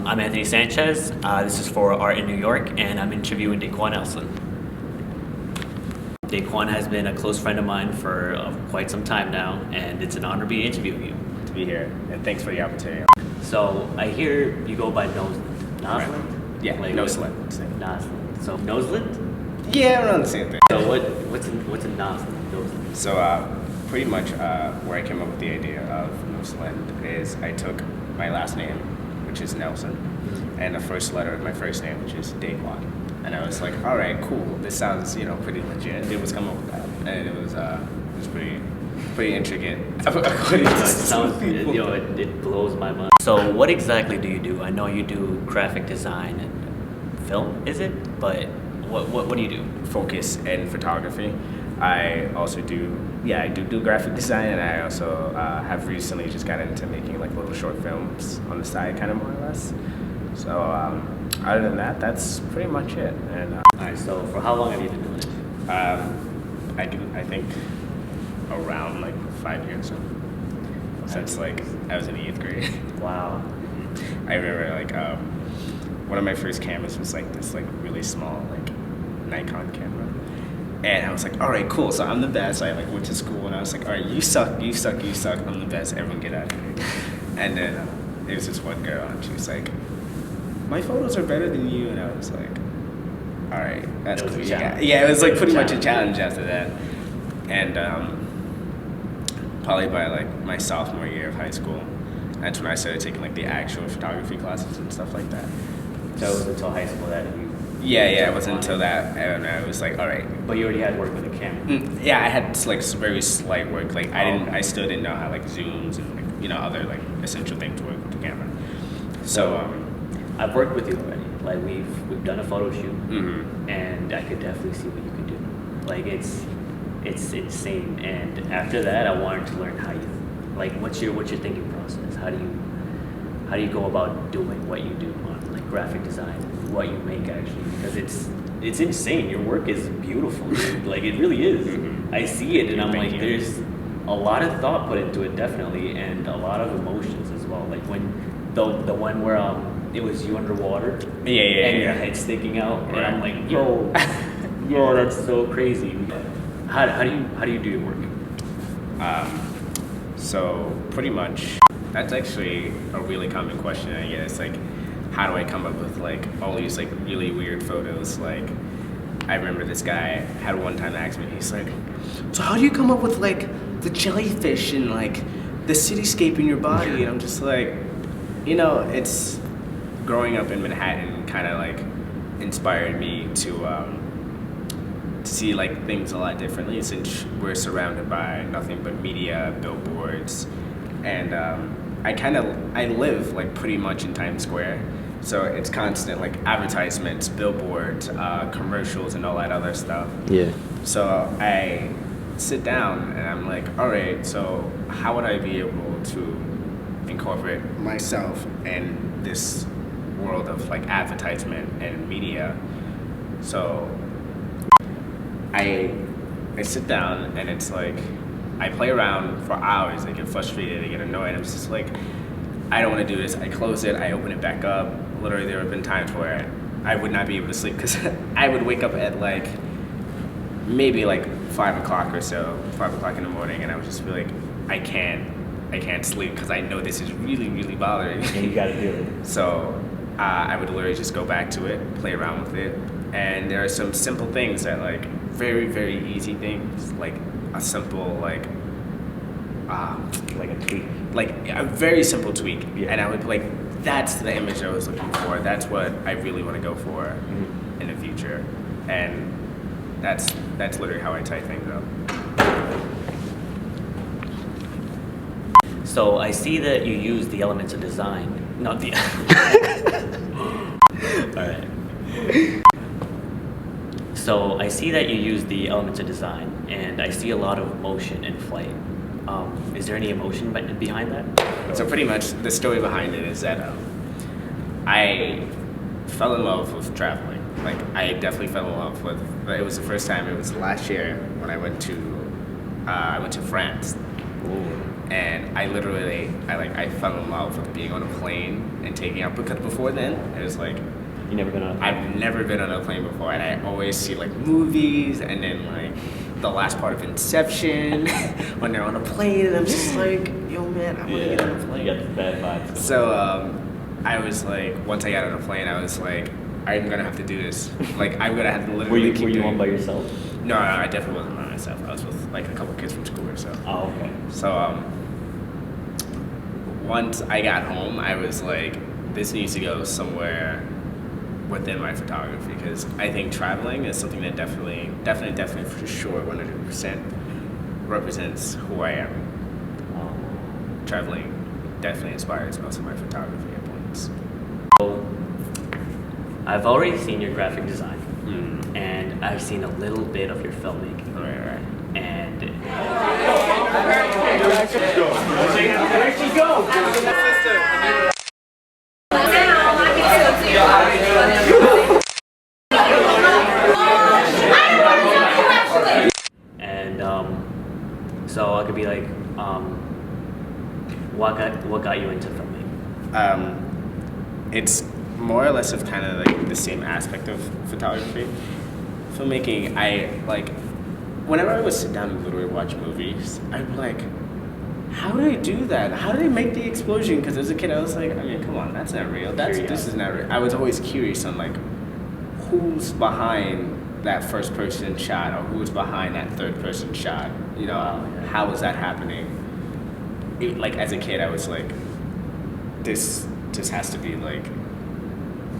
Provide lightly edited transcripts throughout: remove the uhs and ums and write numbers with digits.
I'm Anthony Sanchez. This is for Art in New York, and I'm interviewing Daquan Noslend. Daquan has been a close friend of mine for quite some time now, and it's an honor to be interviewing you. To be here, and thanks for the opportunity. So I hear you go by Noslend. Noslend? Right. Yeah, like Noslend. Noslend. So Noslend? Yeah, around the same thing. So what's a Noslend? So pretty much where I came up with the idea of Noslend is I took my last name, which is Nelson, and the first letter of my first name, which is Daquan. And I was like, all right, cool. This sounds, pretty legit. It was come up with that, and it was pretty intricate. It sounds, it blows my mind. So what exactly do you do? I know you do graphic design and film, is it? But what do you do? Focus and photography. I also I do graphic design, and I also have recently just got into making like little short films on the side, kind of more or less. So other than that, that's pretty much it. And Alright, so for how long have you been doing it? I think around like 5 years. Since like I was in the 8th grade. Wow. I remember like one of my first cameras was like this like really small like Nikon camera. And I was like, all right, cool. So I'm the best. I like went to school and I was like, all right, you suck. I'm the best. Everyone get out of here. And then there was this one girl and she was like, my photos are better than you. And I was like, all right, that's cool. Yeah, it was like pretty much a challenge after that. And probably by like my sophomore year of high school, that's when I started taking like the actual photography classes and stuff like that. So it was until high school that you... Yeah, it wasn't until that, and I was like, all right. But you already had work with a camera. Yeah, I had like very slight work. Like I still didn't know how like zooms and like, other like essential things work with the camera. So I've worked with you already. Like we've done a photo shoot, mm-hmm. and I could definitely see what you could do. Like it's insane. And after that, I wanted to learn how you, like, what's your thinking process? How do you go about doing what you do on like graphic design? What you make actually, because it's insane. Your work is beautiful, dude. Like it really is. Mm-hmm. I see it and I'm like, there's a lot of thought put into it, definitely, and a lot of emotions as well. Like when the one where it was you underwater, and your head sticking out, and I'm like, yo, that's so crazy. How do you do your work? So pretty much, that's actually a really common question. I guess like, how do I come up with like all these like really weird photos? Like I remember this guy had one time asked me, he's like, so how do you come up with like the jellyfish and like the cityscape in your body? And I'm just like, it's growing up in Manhattan kind of like inspired me to see like things a lot differently, since we're surrounded by nothing but media, billboards, and I live like pretty much in Times Square. So it's constant like advertisements, billboards, commercials, and all that other stuff. Yeah. So I sit down and I'm like, all right, so how would I be able to incorporate myself in this world of like advertisement and media? So I sit down and it's like I play around for hours. I get frustrated, I get annoyed. I'm just like, I don't want to do this. I close it, I open it back up. Literally, there have been times where I would not be able to sleep because I would wake up at like maybe like 5 o'clock or so, 5 o'clock in the morning, and I would just be like, I can't sleep because I know this is really, really bothering me. And you got to do it. So I would literally just go back to it, play around with it, and there are some simple things that like very, very easy things, like a simple like a tweak. Like a very simple tweak, yeah. And I would like, that's the image I was looking for. That's what I really want to go for in the future, and that's literally how I type things up. So I see that you use the elements of design, not the. All right. So I see that you use the elements of design, and I see a lot of motion and flight. Is there any emotion behind that? So pretty much the story behind it is that I fell in love with traveling. Like I definitely fell in love with. It was the first time. It was last year when I went to France. Ooh. And I fell in love with being on a plane and taking out, because before then it was like, You never been on a plane? I've never been on a plane before, and I always see like movies and then like the last part of Inception when they're on a plane, and I'm just like, yo man, I want to get on a plane. You got the bad vibes. So I was like, once I got on a plane, I was like, I'm gonna have to do this. Like I'm gonna have to literally Were you on by yourself? No, I definitely wasn't by myself. I was with like a couple kids from school or so. Oh, okay. So once I got home, I was like, this needs to go somewhere within my photography, because I think traveling is something that definitely for sure 100% represents who I am. Traveling definitely inspires most of my photography at points. So, I've already seen your graphic design, and I've seen a little bit of your filmmaking. Right. And Where'd she go? and so I could be like, what got you into filming? It's more or less of kind of like the same aspect of photography. Filmmaking, whenever I would sit down and literally watch movies, I'd be like, how do they do that? How do they make the explosion? Because as a kid, I was like, I mean, come on, that's not real. This is not real. I was always curious on like, who's behind that first person shot, or who's behind that third person shot? You know, how is that happening? Like as a kid, I was like, this has to be like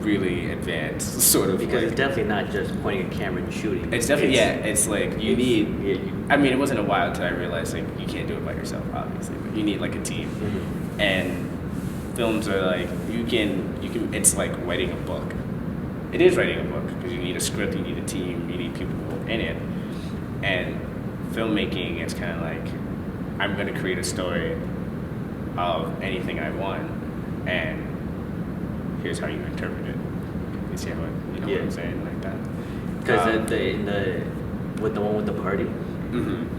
really advanced, sort of. Because it's definitely not just pointing a camera and shooting. It's definitely it's like you need. I mean, it wasn't a while until I realized like you can't do it by yourself, obviously, but you need like a team. Mm-hmm. And films are like you can. It's like writing a book. It is writing a book because you need a script, you need a team, you need people in it. And filmmaking, it's kind of like I'm going to create a story of anything I want, and here's how you interpret it. You see what I'm saying, like that. Because with the one with the party,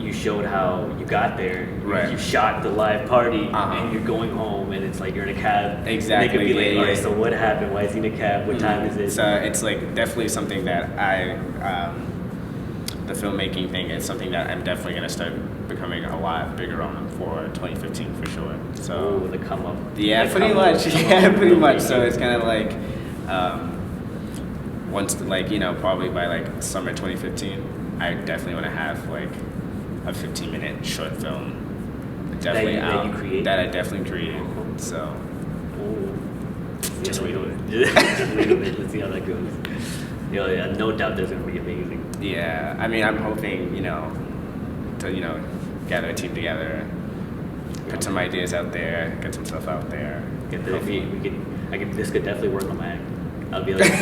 you showed how you got there. Right. You shot the live party, and you're going home, and it's like you're in a cab. Exactly. They could be like, all right, so what happened? Why is he in a cab? What time is it? So it's like definitely something that the filmmaking thing is something that I'm definitely going to start becoming a lot bigger on for 2015 for sure. So the come up. Yeah, pretty much. Yeah, pretty much. So it's kind of like once, like, probably by like summer 2015, I definitely want to have like a 15-minute short film definitely that I definitely created. So just wait a minute. Just wait a minute. Let's see how that goes. Yeah, no doubt there's gonna be amazing. Yeah, I mean, I'm hoping to gather a team together, put some ideas out there, get some stuff out there. This could definitely work on my act. I'll be like,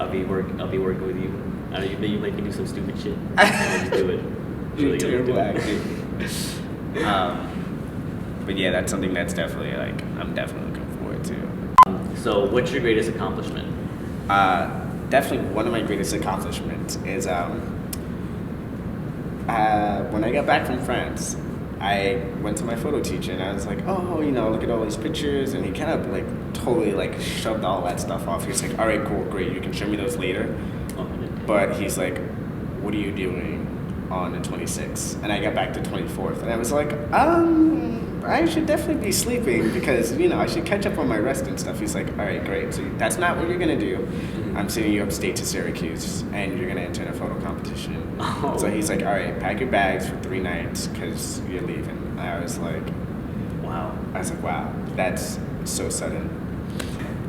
I'll be working with you. I know you make me do some stupid shit. I'll just do it. Really terrible acting. But yeah, that's something that's definitely like I'm definitely looking forward to. So, what's your greatest accomplishment? Definitely one of my greatest accomplishments is when I got back from France, I went to my photo teacher and I was like, oh, look at all these pictures, and he kind of like totally like shoved all that stuff off. He's like, all right, cool, great, you can show me those later. But he's like, what are you doing on the 26th? And I got back to 24th, and I was like, I should definitely be sleeping because I should catch up on my rest and stuff. He's like, all right, great, so that's not what you're gonna do. I'm sending you upstate to Syracuse, and you're gonna enter a photo competition. So he's like, all right, pack your bags for 3 nights because you're leaving. And I was like, wow. That's so sudden.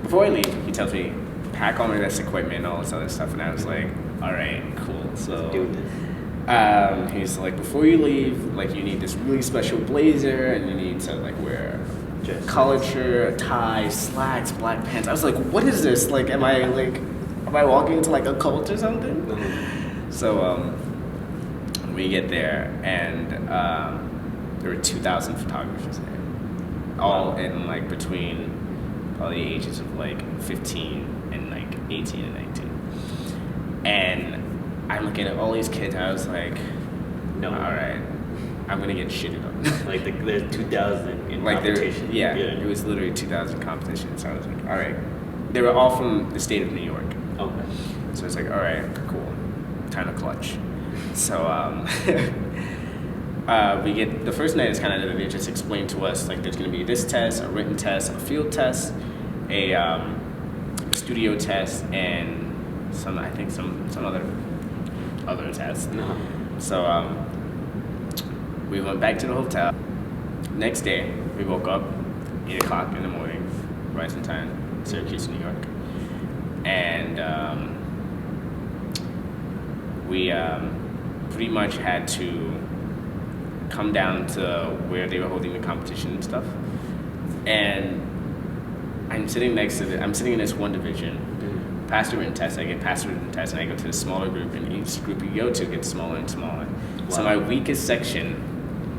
Before I leave, he tells me, pack all my best equipment and all this other stuff, and I was like, all right, cool. So let's do this. He's like, before you leave, like, you need this really special blazer, and you need to like wear a collared shirt, a tie, slacks, black pants. I was like, what is this? Like, am I walking into like a cult or something? So we get there, and there were 2,000 photographers there, all in like between probably the ages of like 15 and like 18 and 19. And I'm looking at all these kids, and I was like, no, all right, I'm gonna get shitted on. Like there's 2,000 in Like competition. yeah, it was literally 2,000 competitions. So I was like, all right. They were all from the state of New York. Okay. So it's like, all right, cool, time to clutch. So we get the first night is kind of they just explain to us like there's gonna be this test, a written test, a field test, a studio test, and some other tests. No. So we went back to the hotel. Next day, we woke up 8 o'clock in the morning, rising time, Syracuse, New York, and we pretty much had to come down to where they were holding the competition and stuff. And I'm sitting in this one division, pass the written test, I get past the written test, and I go to the smaller group, and each group you go to gets smaller and smaller. Wow. So my weakest section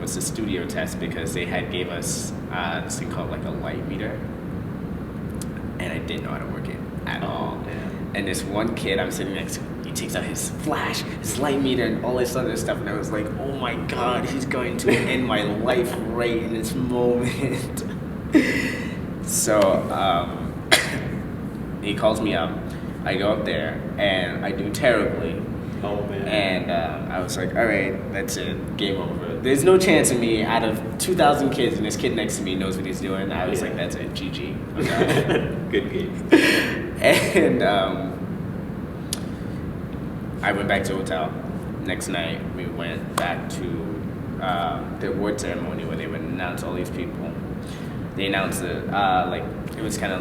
was the studio test because they had gave us this thing called like a light meter, and I didn't know how to work it at all. Yeah. And this one kid I'm sitting next to, he takes out his flash, his light meter, and all this other stuff, and I was like, oh my god, he's going to end my life right in this moment. So he calls me up. I go up there and I do terribly. Oh man. And I was like, all right, that's it, game over. There's no chance of me out of 2,000 kids and this kid next to me knows what he's doing. I was like, that's it, GG. Good game. And I went back to the hotel. Next night, we went back to the award ceremony where they would announce all these people. They announced it, it was kind of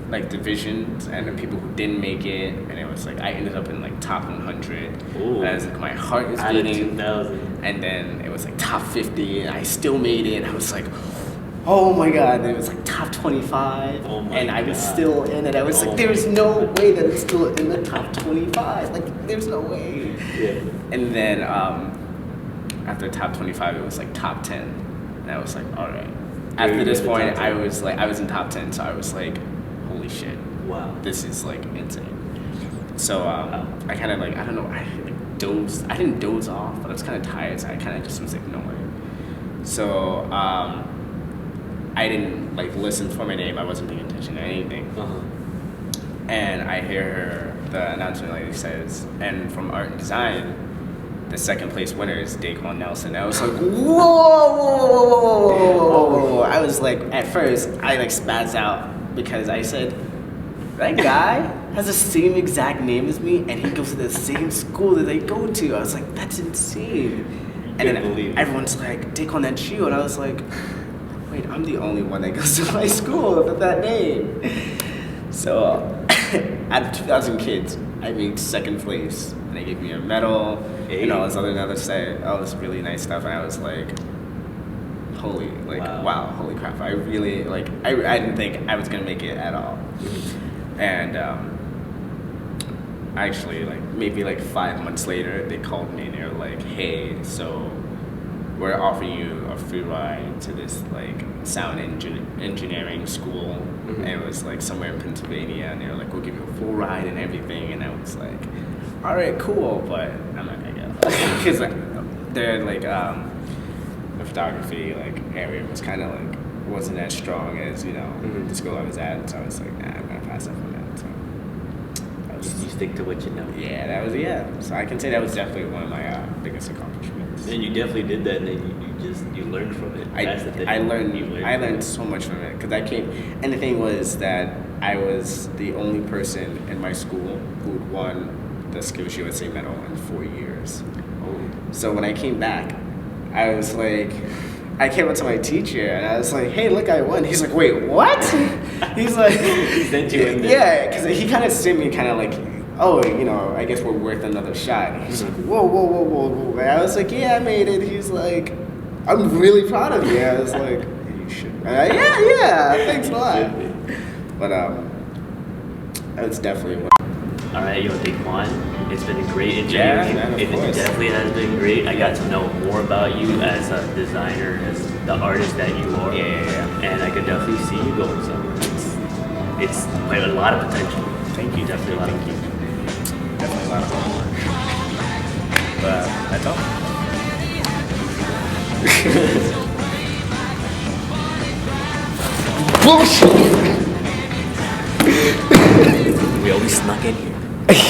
like divisions and the people who didn't make it, and it was like I ended up in like top 100. Ooh. And I was like, my heart was Out of beating. 2,000. And then it was like top 50, and I still made it. I was like, oh my god! And it was like top 25, Oh my and I was God. still in it. I was like, there's no way that it's still in the top 25. Like, there's no way. Yeah. And then after top 25, it was like top 10, and I was like, all right. After this in the point, top I 10. was like, I was in top 10, so I was like, holy shit, Wow. this is like insane. So I kind of like, I don't know, I didn't doze off, but I was kind of tired, so I kind of just was ignoring. So I didn't like listen for my name. I wasn't paying attention to anything. Uh-huh. And I hear her, the announcement lady says, and from art and design, the second place winner is Daquan Nelson. I was like, whoa! I was like, at first, I like spazzed out because I said, that guy has the same exact name as me, and he goes to the same school that they go to. I was like, that's insane. And then everyone's like, Daquan, that's you. And I was like, wait, I'm the only one that goes to my school with that name. So, out of 2,000 kids, I made second place. And they gave me a medal and all this other stuff, all this really nice stuff. And I was like, holy, like, wow, holy crap. I really, like, I didn't think I was going to make it at all. And actually, like, maybe like 5 months later, they called me and they were like, hey, so we're offering you a free ride to this like sound engineering school. Mm-hmm. And it was like somewhere in Pennsylvania, and they were like, we'll give you a full ride and everything. And I was like, all right, cool, but I'm not gonna go because like, they're like the photography like area was kind of like wasn't as strong as the school I was at. So I was like, nah, I'm gonna pass up on that. So You stick to what you know. yeah, that was So I can say that was definitely one of my biggest accomplishments. And you definitely did that, and then you learned from it. That's the thing. I learned so much from it because I came, and the thing was that I was the only person in my school who'd won the Skills USA medal in 4 years. Oh. So when I came back, I was like, I came up to my teacher and I was like, hey, look, I won. He's like, wait, what? He's like, He sent you in there. yeah, because he kind of sent me kind of like, oh, I guess we're worth another shot. And he's like, whoa. And I was like, yeah, I made it. He's like, I'm really proud of you. I was like, you should. Yeah, thanks a lot. But that was definitely one. All right, Daquan, it's been a great interview. Yeah, man, of it course. definitely has been great. I got to know more about you as a designer, as the artist that you are. Yeah. And I could definitely see you going somewhere. It's quite a lot of potential. Thank you. Definitely a lot of potential. Definitely a lot of fun. But that's all. We always snuck in here.